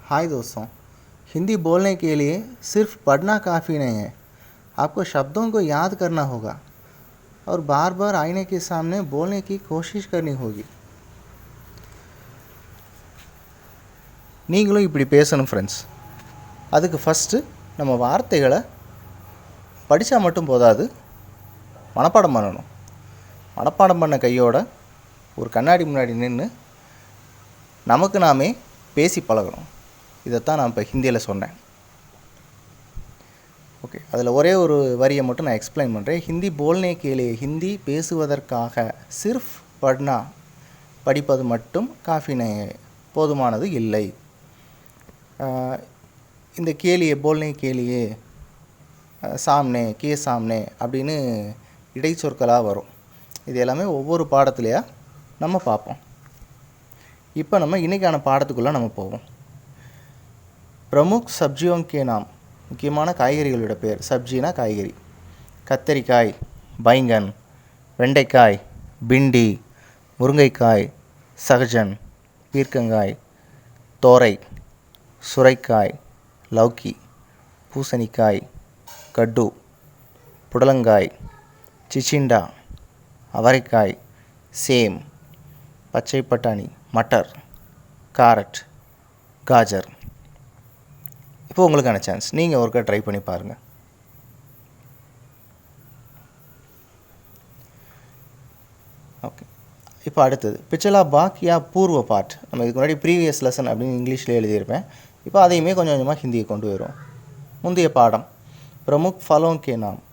हाय दोस्तों, हिंदी बोलने के लिए सिर्फ पढ़ना काफ़ी नहीं है। आपको शब्दों को याद करना होगा और बार बार आईने के सामने बोलने की कोशिश करनी होगी। நீங்களும் இப்படி பேசணும் ஃப்ரெண்ட்ஸ். அதுக்கு ஃபஸ்ட்டு நம்ம வார்த்தைகளை படித்தா மட்டும் போதாது, மனப்பாடம் பண்ணணும். மனப்பாடம் பண்ண கையோட ஒரு கண்ணாடி முன்னாடி நின்று நமக்கு நாமே பேசி பழகணும். இதைத்தான் நான் இப்போ ஹிந்தியில் சொன்னேன். ஓகே, அதில் ஒரே ஒரு வரியை மட்டும் நான் எக்ஸ்பிளைன் பண்ணுறேன். ஹிந்தி போல்னே கேலே, ஹிந்தி பேசுவதற்காக, சிர்ஃப் பட்னா படிப்பது மட்டும் காஃபினே போதுமானது இல்லை. இந்த கேலியே போல்னே கேலியே, சாம்னே கே சாம்னே அப்படின்னு இடைச்சொற்களாக வரும். இது எல்லாமே ஒவ்வொரு பாடத்துலையா நம்ம பார்ப்போம். இப்போ நம்ம இன்றைக்கான பாடத்துக்குள்ளே நம்ம போவோம். பிரமுக் சப்ஜியோं के नाम, முக்கியமான காய்கறிகளோட பேர். சப்ஜினா காய்கறி. கத்தரிக்காய், பைங்கன், வெண்டைக்காய், பிண்டி, முருங்கைக்காய், சகஜன், பீர்க்கங்காய், தோரை, சுரைக்காய், லௌக்கி, பூசணிக்காய், கட்டு, புடலங்காய், சிச்சிண்டா, அவரைக்காய், சேம், பச்சை பட்டாணி, மட்டர், கேரட், காஜர். இப்போ உங்களுக்கான சான்ஸ், நீங்கள் ஒருக்கா ட்ரை பண்ணி பாருங்கள். ஓகே, இப்போ அடுத்தது பிச்சலா பாக் யா பூர்வ பாட். நம்ம இதுக்கு முன்னாடி ப்ரீவியஸ் லெசன் அப்படின்னு இங்கிலீஷில் எழுதியிருப்பேன். இப்போ அதையுமே கொஞ்சம் கொஞ்சமாக ஹிந்தியை கொண்டு வரும். முந்தைய பாடம் பிரமுக் ஃபலோங் கே நாம்.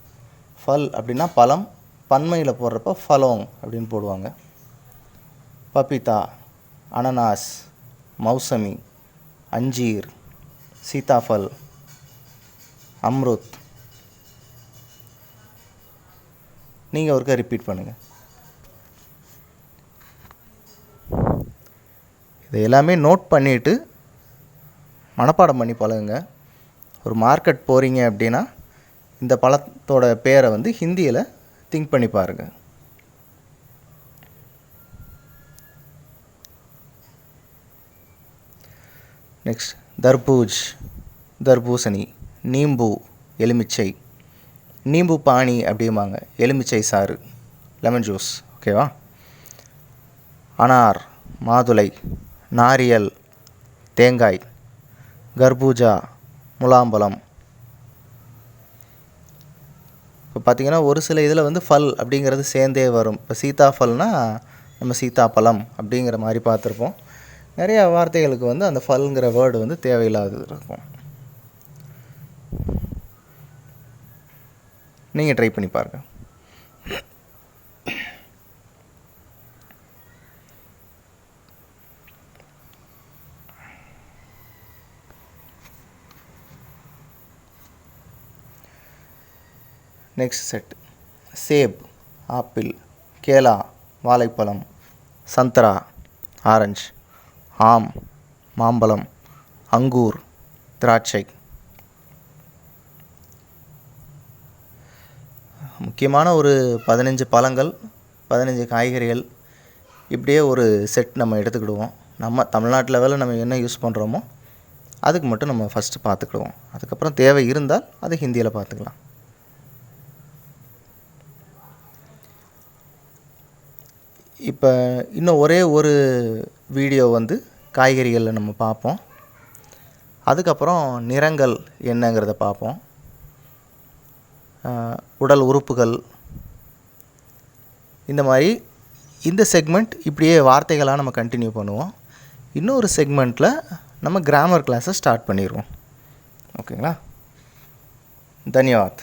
ஃபல் அப்படின்னா பழம், பன்மையில் போடுறப்ப ஃபலோங் அப்படின்னு போடுவாங்க. பபிதா, அனனாஸ், மௌசமி, அஞ்சீர், சீதாஃபல், அம்ருத். நீங்கள் ஒருக்கா ரிப்பீட் பண்ணுங்கள். இதை எல்லாமே நோட் பண்ணிவிட்டு மனப்பாடம் பண்ணி பழகுங்க. ஒரு மார்க்கெட் போகிறீங்க அப்படின்னா இந்த பழத்தோட பேரை வந்து ஹிந்தியில் திங்க் பண்ணி பாருங்கள். நெக்ஸ்ட் தர்பூஜ், தர்பூசணி, நீம்பு, எலுமிச்சை, நீம்பு பானி அப்படிம்பாங்க, எலுமிச்சை சாறு, லெமன் ஜூஸ். ஓகேவா? அனார், மாதுளை, நாரியல், தேங்காய், கர்பூஜா, முலாம்பழம். இப்போ பார்த்திங்கன்னா ஒரு சில இதில் வந்து ஃபல் அப்படிங்கிறது சேர்ந்தே வரும். இப்போ சீதாஃபல்னால் நம்ம சீதாப்பழம் அப்படிங்கிற மாதிரி பார்த்துருப்போம். நிறைய வார்த்தைகளுக்கு வந்து அந்த ஃபல்ங்கிற வேர்டு வந்து தேவையில்லாதது இருக்கும். நீங்கள் ட்ரை பண்ணி பாருங்கள். நெக்ஸ்ட் செட் சேப், ஆப்பிள், கேலா, வாழைப்பழம், சந்தரா, ஆரஞ்சு, ஆம், மாம்பழம், அங்கூர், திராட்சை. முக்கியமான ஒரு 15 பழங்கள், 15 காய்கறிகள், இப்படியே ஒரு செட் நம்ம எடுத்துக்கிடுவோம். நம்ம தமிழ்நாட்டு லெவலில் நம்ம என்ன யூஸ் பண்ணுறோமோ அதுக்கு மட்டும் நம்ம ஃபஸ்ட்டு பார்த்துக்கிடுவோம். அதுக்கப்புறம் தேவை இருந்தால் அதை ஹிந்தியில் பார்த்துக்கலாம். இப்போ இன்னும் ஒரே ஒரு வீடியோ வந்து காய்கறிகளில் நம்ம பார்ப்போம். அதுக்கப்புறம் நிறங்கள் என்னங்கிறத பார்ப்போம். உடல் உறுப்புகள், இந்த மாதிரி இந்த செக்மெண்ட் இப்படியே வார்த்தைகளாக நம்ம கண்டினியூ பண்ணுவோம். இன்னொரு செக்மெண்ட்டில் நம்ம கிராமர் கிளாஸை ஸ்டார்ட் பண்ணிடுவோம். ஓகேங்களா? தன்யவாத்.